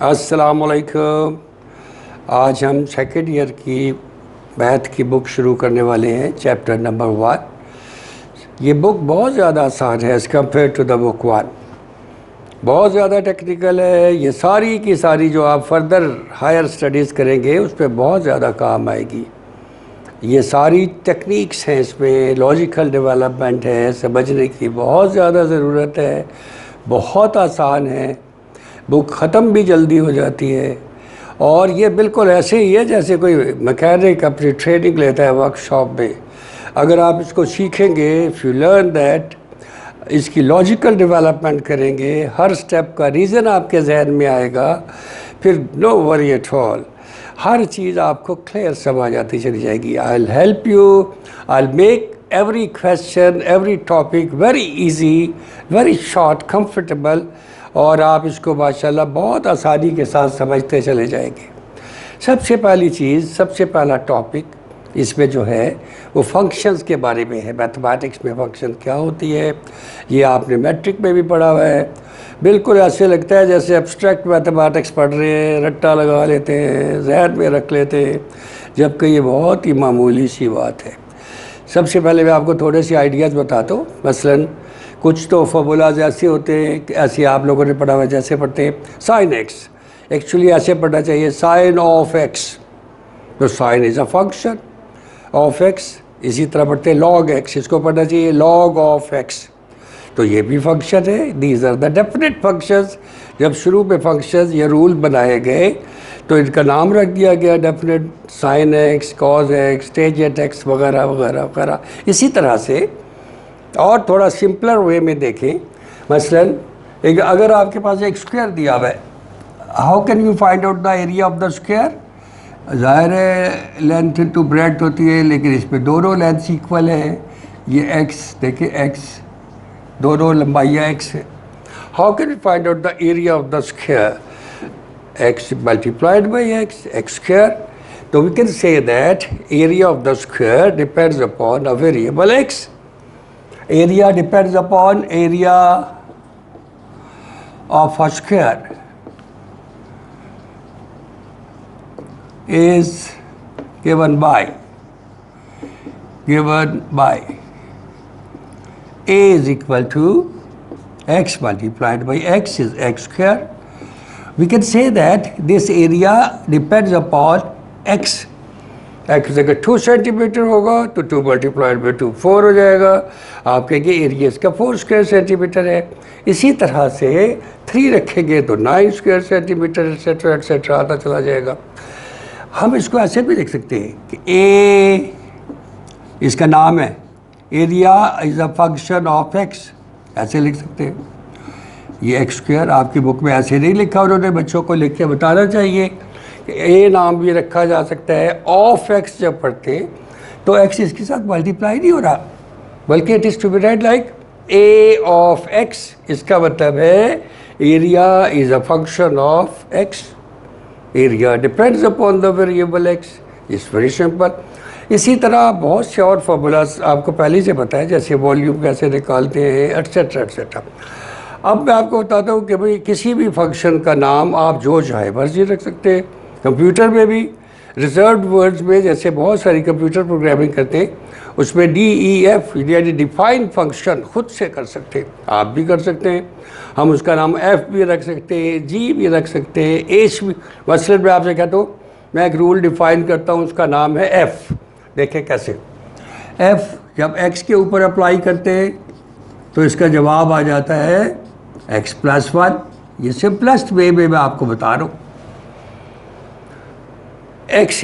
अस्सलामुअलैकुम। आज हम सेकेंड ईयर की मैथ की बुक शुरू करने वाले हैं, चैप्टर नंबर 1। ये बुक बहुत ज़्यादा आसान है as compare to the book 1। बहुत ज़्यादा टेक्निकल है। ये सारी की सारी जो आप फर्दर हायर स्टडीज़ करेंगे उस पर बहुत ज़्यादा काम आएगी। ये सारी टेक्निक्स हैं, इसमें लॉजिकल डेवलपमेंट है, समझने की बहुत ज़्यादा ज़रूरत है। बहुत आसान है, बुक ख़त्म भी जल्दी हो जाती है। और ये बिल्कुल ऐसे ही है जैसे कोई मैकेनिक अपनी ट्रेनिंग लेता है वर्कशॉप में। अगर आप इसको सीखेंगे, इफ़ यू लर्न दैट, इसकी लॉजिकल डेवलपमेंट करेंगे, हर स्टेप का रीज़न आपके जहन में आएगा, फिर नो वरी एट ऑल। हर चीज़ आपको क्लियर समझ आती चली जाएगी। I will help you, I will make every question, every topic very easy, very short, comfortable, और आप इसको माशाल्लाह बहुत आसानी के साथ समझते चले जाएंगे। सबसे पहली चीज़, सबसे पहला टॉपिक इसमें जो है वो फंक्शंस के बारे में है। मैथमेटिक्स में फंक्शन क्या होती है ये आपने मैट्रिक में भी पढ़ा हुआ है। बिल्कुल ऐसे लगता है जैसे एब्स्ट्रैक्ट मैथमेटिक्स पढ़ रहे हैं, रट्टा लगा लेते हैं, जहन में रख लेते हैं, जबकि ये बहुत ही मामूली सी बात है। सबसे पहले मैं आपको थोड़े से आइडियाज़ बताता हूँ। मसलन कुछ तो फॉर्मूलाज ऐसे होते हैं, ऐसे आप लोगों ने पढ़ा हुआ, जैसे पढ़ते हैं साइन एक्स, एक्चुअली ऐसे पढ़ना चाहिए साइन ऑफ एक्स, तो sine is a function of x. इसी तरह पढ़ते हैं लॉग एक्स, इसको पढ़ना चाहिए लॉग ऑफ एक्स, तो ये भी फंक्शन है। These are the definite functions. जब शुरू में फंक्शंस ये रूल बनाए गए तो इनका नाम रख दिया गया definite, sine x, cos x, tangent x वगैरह वगैरह वगैरह। इसी तरह से और थोड़ा सिंपलर वे में देखें, मसलन अगर आपके पास एक स्क्वायर दिया हुआ है, how can you find out the area of the square? ज़ाहिर है लेंथ इंटू ब्रेड्थ होती है, लेकिन इसमें दोनों लेंथ इक्वल हैं। ये एक्स देखिए, एक्स दोनों लंबाइयाँ एक्स है। How can you find out the area of the square? x multiplied by x square. So we can say that area of the square depends upon a variable x. Area depends upon area of a square is given by a is equal to x multiplied by x is x square. We can say that this area depends upon x. x अगर 2 centimetre होगा तो 2 multiplied by 2 4 हो जाएगा। आप कहेंगे area इसका 4 square centimetre है। इसी तरह से 3 रखेंगे तो 9 स्क्वायर सेंटीमीटर, एट्सेट्रा एट्सेट्रा आता चला जाएगा। हम इसको ऐसे भी लिख सकते हैं कि ए इसका नाम है, area is a function of x, ऐसे लिख सकते हैं। ये एक्स स्क्वायर आपकी बुक में ऐसे नहीं लिखा, उन्होंने बच्चों को लिख के बताना चाहिए कि ए नाम भी रखा जा सकता है। ऑफ एक्स जब पढ़ते तो एक्स इसके साथ मल्टीप्लाई नहीं हो रहा, बल्कि it is to be right like A of x. इसका मतलब है area is a function of x, area depends upon the variable x. It's very simple. इसी तरह बहुत से और फॉर्मूलाज आपको पहले से पता है, जैसे वॉल्यूम कैसे निकालते हैं, एट्सेट्रा एट्सेट्रा। अब मैं आपको बताता हूँ कि भाई किसी भी फंक्शन का नाम आप जो चाहे मर्जी रख सकते हैं। कंप्यूटर में भी रिजर्व्ड वर्ड्स में, जैसे बहुत सारी कंप्यूटर प्रोग्रामिंग करते हैं, उसमें DEF यानी डिफाइंड फंक्शन खुद से कर सकते हैं, आप भी कर सकते हैं। हम उसका नाम F भी रख सकते हैं, G भी रख सकते हैं, H भी। मसलन मैं आपसे कहता हूँ मैं एक रूल डिफाइन करता हूँ, उसका नाम है F। देखें कैसे, F जब X के ऊपर अप्लाई करते हैं तो इसका जवाब आ जाता है x + 1। ये सिंपलेस्ट वे में मैं आपको बता रहा हूँ। x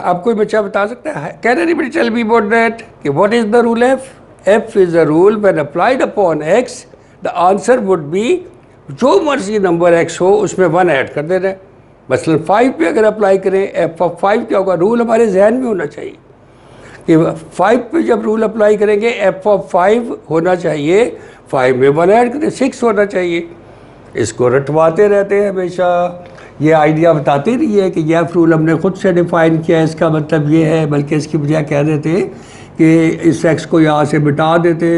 आप कोई बच्चा बता सकता है? Can anybody tell me about that कि what is the rule f? f is a rule when applied upon x the answer would be, जो मर्जी नंबर x हो उसमें 1 ऐड कर देना है। मसलन 5 पे अगर अप्लाई करें, f ऑफ 5 क्या होगा? रूल हमारे जहन में होना चाहिए कि 5 पे जब रूल अप्लाई करेंगे f ऑफ 5 होना चाहिए, 5 में 1 ऐड करें 6 होना चाहिए। इसको रटवाते रहते हैं हमेशा, ये आइडिया बताते नहीं है कि ये रूल हमने खुद से डिफ़ाइन किया है, इसका मतलब ये है, बल्कि इसकी बजाय कह देते कि इस एक्स को यहाँ से मिटा देते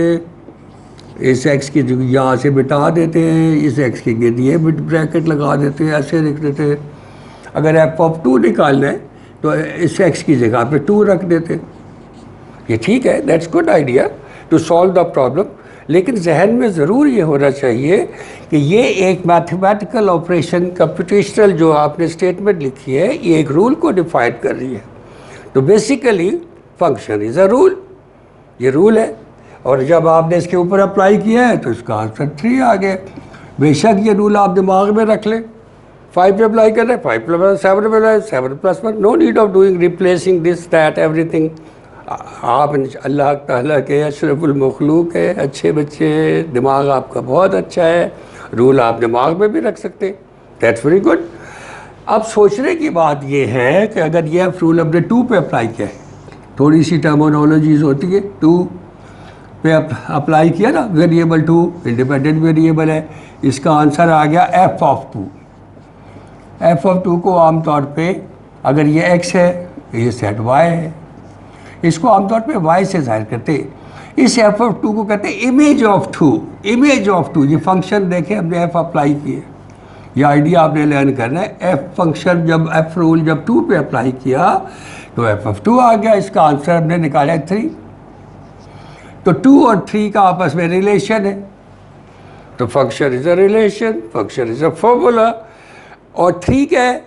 इस एक्स की जगह यहाँ से मिटा देते हैं, इस एक्स के गिर्द ये ब्रैकेट लगा देते हैं, ऐसे लिख देते हैं। अगर एफ ऑफ 2 निकालना है तो इस एक्स की जगह पे 2 रख देते हैं। ये ठीक है, that's good idea to solve the problem. लेकिन जहन में ज़रूर ये होना चाहिए कि ये एक मैथमेटिकल ऑपरेशन कंप्यूटेशनल जो आपने स्टेटमेंट लिखी है, ये एक रूल को डिफाइन कर रही है। तो basically function is a rule, ये रूल है। और जब आपने इसके ऊपर अप्लाई किया है तो इसका आंसर 3 आ गया। बेशक ये रूल आप दिमाग में रख लें, 5 पे अप्लाई कर रहे हैं 5 + 7 पे 7 + 1, no need of doing replacing this that everything. आप अल्लाह ताला के अशरफुल मखलूक है, अच्छे बच्चे हैं, दिमाग आपका बहुत अच्छा है, रूल आप दिमाग में भी रख सकते हैं, दैट्स वेरी गुड। अब सोचने की बात ये है कि अगर ये रूल हमने 2 पे अप्लाई किया है, थोड़ी सी टर्मिनोलॉजीज होती है, 2 पे अप्लाई किया ना, वेरिएबल 2 इंडिपेंडेंट वेरिएबल है, इसका आंसर आ गया एफ ऑफ 2। एफ ऑफ 2 को आमतौर पे अगर ये एक्स है ये सेट वाई है, इसको आमतौर पे वाई से जाहिर करते हैं। इस एफ ऑफ 2 को कहते हैं इमेज ऑफ 2। इमेज ऑफ 2, ये फंक्शन देखे हमने एफ अप्लाई किए, ये आइडिया आपने लर्न करना है। एफ फंक्शन जब एफ रूल जब 2 पे अप्लाई किया तो एफ ऑफ 2 आ गया, इसका आंसर हमने निकाला 3। तो 2 और 3 का आपस में रिलेशन है, तो function is a relation, function is a formula. और 3 क्या है?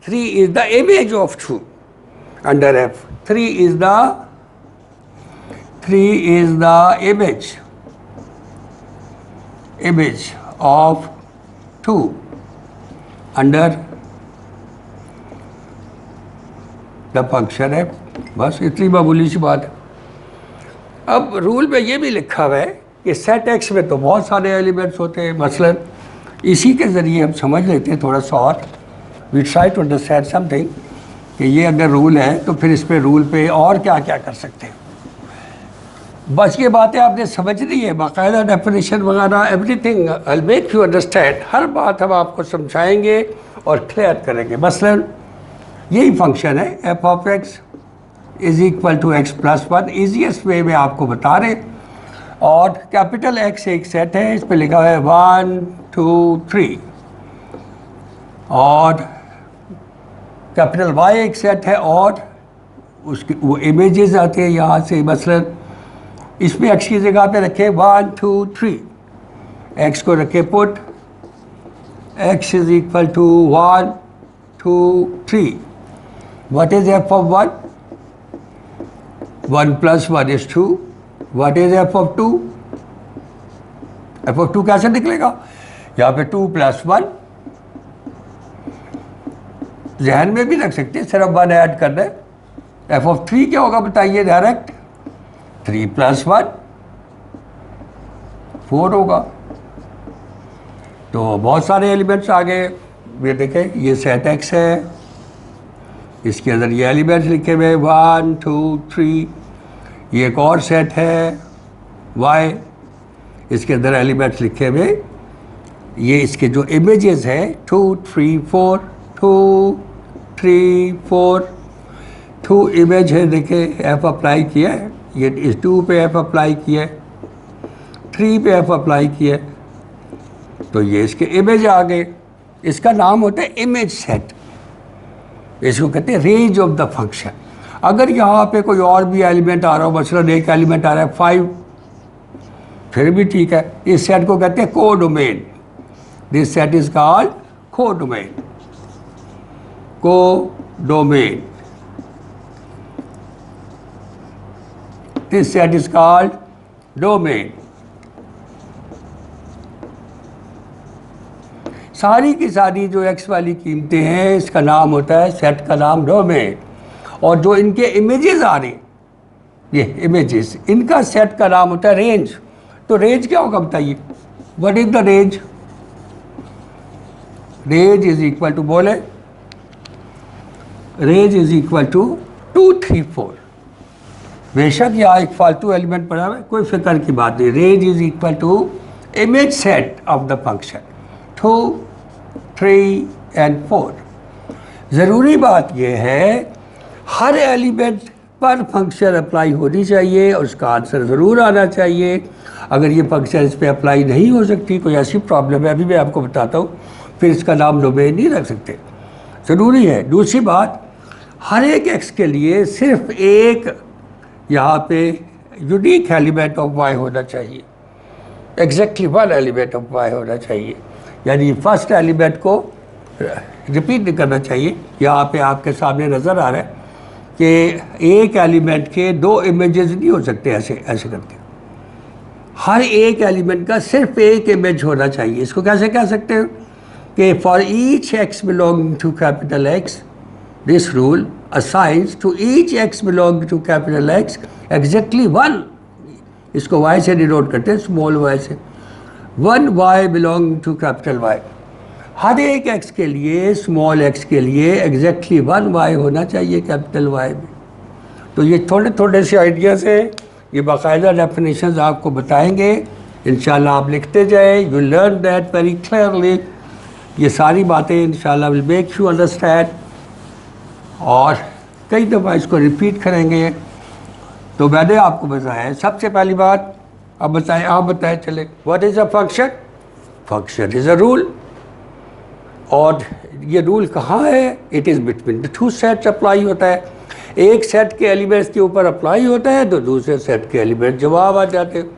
3 is the image of 2 under F. 3 is the image of 2 under the function f। बस इतनी मामूली सी बात है। अब रूल में ये भी लिखा हुआ है कि सेट एक्स में तो बहुत सारे एलिमेंट्स होते हैं, मसलन इसी के ज़रिए हम समझ लेते हैं थोड़ा सा और, we try to understand something कि ये अगर रूल है तो फिर इस पे रूल पे और क्या क्या कर सकते हैं। बस ये बातें आपने समझ ली है, बाकायदा डेफिनेशन वगैरह everything I will make you understand. हर बात हम आपको समझाएंगे और क्लियर करेंगे। मसलन यही फंक्शन है f of x is equal to x plus 1, easiest way में आपको बता रहे। और कैपिटल एक्स एक सेट है, इस पर लिखा हुआ है 1 2 3, और कैपिटल वाई एक सेट है और उसकी वो इमेजेस आते हैं यहाँ से। मसलन इसमें एक्स की जगह पे रखे 1 2 3, एक्स को रखे put x is equal to 1 2 3। What is f of 1? 1 + 1 is 2। What is f of 2? F of 2 कैसे निकलेगा? यहाँ पे 2 + 1 जहन में भी रख सकते हैं, सिर्फ 1 ऐड करना है। एफ ऑफ 3 क्या होगा बताइए डायरेक्ट? 3 + 1 4 होगा। तो बहुत सारे एलिमेंट्स आ गए। ये देखें, ये सेट एक्स है, इसके अंदर ये एलिमेंट्स लिखे हुए 1 2 3। ये एक और सेट है वाई, इसके अंदर एलिमेंट्स लिखे हुए, ये इसके जो इमेजेस है 2 3 4 2 3 4 2 इमेज है। देखिए एफ अप्लाई किया है, ये इस 2 पे एफ अप्लाई किया है, 3 पे एफ अप्लाई किया है, तो ये इसके इमेज आ गए। इसका नाम होता है इमेज सेट, इसको कहते हैं रेंज ऑफ द फंक्शन। अगर यहाँ पे कोई और भी एलिमेंट आ रहा हो, मसलन एक एलिमेंट आ रहा है 5, फिर भी ठीक है। इस सेट को कहते हैं codomain. This set is called codomain. Codomain, this set is called domain. सारी की सारी जो एक्स वाली कीमतें हैं, इसका नाम होता है, सेट का नाम डोमेन। और जो इनके इमेजेस आ रहे, ये इमेजेस, इनका सेट का नाम होता है रेंज। तो रेंज क्या होगा बताइए? What is the range? Range is equal to, बोले, रेंज इज इक्वल टू 2 3 4। बेशक यहाँ एक फालतू एलिमेंट पड़ा हुआ है, कोई फिक्र की बात नहीं। Range is equal to image set of the function 2 3 and 4। ज़रूरी बात यह है हर एलिमेंट पर फंक्शन अप्लाई होनी चाहिए और उसका आंसर ज़रूर आना चाहिए। अगर ये फंक्शन इस पर अप्लाई नहीं हो सकती, कोई ऐसी प्रॉब्लम है, अभी मैं आपको बताता हूँ, फिर इसका नाम डोमेन नहीं रख सकते, ज़रूरी है। दूसरी बात, हर एक एक्स के लिए सिर्फ एक यहाँ पे यूनिक एलिमेंट ऑफ वाई होना चाहिए, exactly one element of y होना चाहिए, यानी फर्स्ट एलिमेंट को रिपीट नहीं करना चाहिए। यहाँ पे आपके सामने नज़र आ रहा है कि एक एलिमेंट के दो इमेजेस नहीं हो सकते ऐसे ऐसे करके, हर एक एलिमेंट का सिर्फ एक इमेज होना चाहिए। इसको कैसे कह सकते हो कि for each X belonging to capital X this rule assigns to each X belonging to capital X exactly one, इसको वाई से डिनोट करते हैं, स्मॉल वाई से, one Y belonging to capital Y. हर एक एक्स के लिए, स्मॉल एक्स के लिए एग्जैक्टली वन वाई होना चाहिए कैपिटल वाई में। तो ये थोड़े थोड़े से आइडियाज़ हैं, ये बाकायदा डेफिनेशंस आपको बताएंगे, इंशाल्लाह आप लिखते जाए, you learn that very clearly. ये सारी बातें इंशाल्लाह विल मेक यू अंडरस्टैंड, और कई दफ़ा इसको रिपीट करेंगे। तो मैंने आपको बताया सबसे पहली बात, अब बताएं, आप बताएं चले, what is a function? Function is a rule, और ये रूल कहाँ है? It is between the two sets apply होता है। एक सेट के एलिमेंट्स के ऊपर अप्लाई होता है तो दूसरे सेट के एलिमेंट जवाब आ जाते हैं।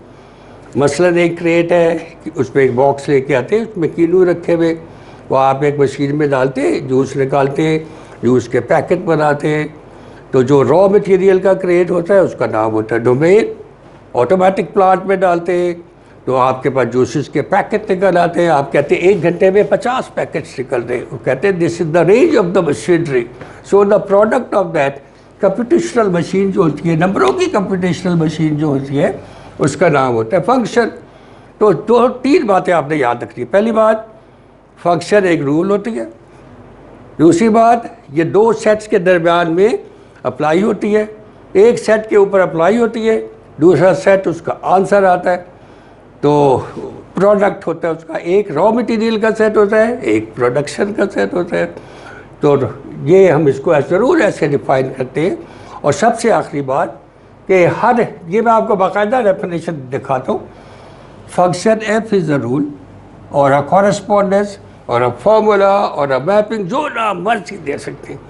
मसलन एक क्रेट है, उसमें एक बॉक्स लेके आते हैं, उसमें कीनू रखे हुए, वो आप एक मशीन में डालते, जूस निकालते, जूस के पैकेट बनाते हैं। तो जो रॉ मटेरियल का क्रेट होता है उसका नाम होता है डोमेन। ऑटोमेटिक प्लांट में डालते हैं तो आपके पास जूसेस के पैकेट निकल आते हैं। आप कहते हैं 1 घंटे में 50 पैकेट्स निकल रहे, वो कहते हैं this is the range of the machinery, so the product of that computational machine जो होती है, नंबरों की कंप्यूटेशनल मशीन जो होती है, उसका नाम होता है फंक्शन। तो 2-3 बातें आपने याद रखनी है। पहली बात, फंक्शन एक रूल होती है। दूसरी बात, ये 2 सेट्स के दरमियान में अप्लाई होती है, एक सेट के ऊपर अप्लाई होती है, दूसरा सेट उसका आंसर आता है। तो प्रोडक्ट होता है उसका, एक रॉ मटेरियल का सेट होता है, एक प्रोडक्शन का सेट होता है। तो ये हम इसको ज़रूर ऐसे डिफाइन करते हैं। और सबसे आखिरी बात कि हर, ये मैं आपको बाकायदा डेफिनेशन दिखाता हूँ, function F is a rule और अ कॉरेस्पॉन्डेंस और अ फॉर्मूला और अ मैपिंग, जो ना मर्जी दे सकते हैं।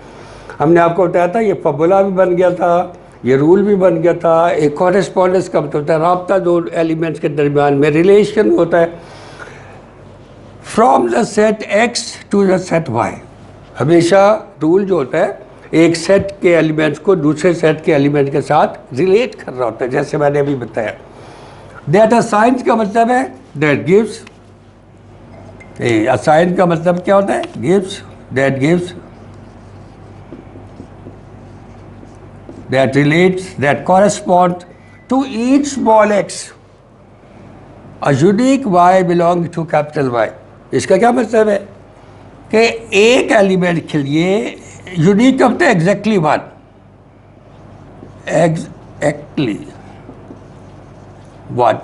हमने आपको बताया था ये फॉर्मूला भी बन गया था, ये रूल भी बन गया था। एक कॉरेस्पॉन्डेंस का मतलब होता है राब्ता, दो एलिमेंट्स के दरमियान में रिलेशन होता है। From the set x to the set y, हमेशा रूल जो होता है एक सेट के एलिमेंट्स को दूसरे सेट के एलिमेंट के साथ रिलेट कर रहा होता है, जैसे मैंने अभी बताया। दैट असाइन का मतलब है दैट गिव्स, असाइन का मतलब क्या होता है? Gives, that gives, that relates, that corresponds to each small x, a unique y belonging to capital Y। इसका क्या मतलब है कि एक एलिमेंट के लिए यूनिक होता है एग्जैक्टली वन, एग्जैक्टली वन।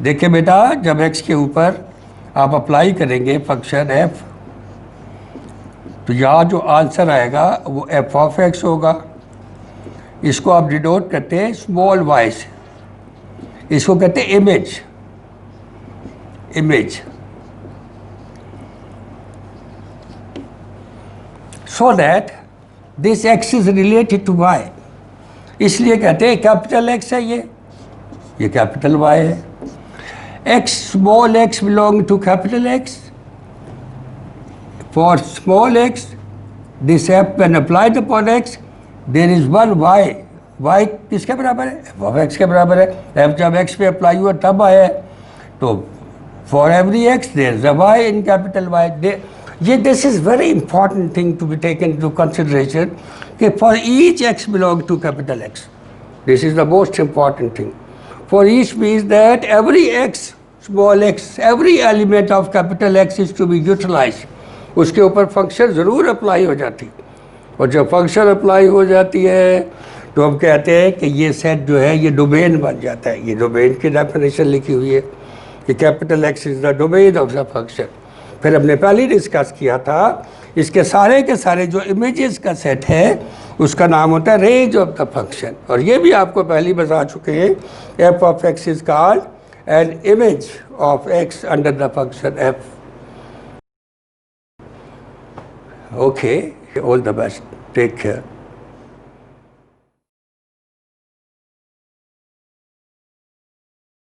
देखिए बेटा, जब x के ऊपर आप अप्लाई करेंगे फंक्शन f, तो यहाँ जो आंसर आएगा वो एफ ऑफ एक्स होगा। इसको आप डिनोट करते हैं स्मॉल वाई से, इसको कहते हैं image, image. So that this x is related to y, इसलिए कहते हैं कैपिटल एक्स है ये कैपिटल वाई है। X, small x belong to capital x. For small x, this f when applied upon x, there is one y. y किसके बराबर है? f of x के बराबर है। f जब x पे अप्लाई हुआ तब आया है। तो for every x there is a y in capital Y. ये this is very important thing to be taken into consideration कि for each x belong to capital X. This is the most important thing. For each means that every x, small x, every element of capital X is to be utilized. उसके ऊपर function ज़रूर apply हो जाती, और जब function apply हो जाती है तो हम कहते हैं कि ये सेट जो है ये डोमेन बन जाता है। ये डोमेन की डेफिनेशन लिखी हुई है कि capital x is the domain of the function. फिर हमने पहले ही डिस्कस किया था, इसके सारे के सारे जो इमेजेस का सेट है उसका नाम होता है रेंज ऑफ द फंक्शन। और ये भी आपको पहले ही बता चुके हैं, f of x is called an image of x under the function f. Okay, all the best, take care.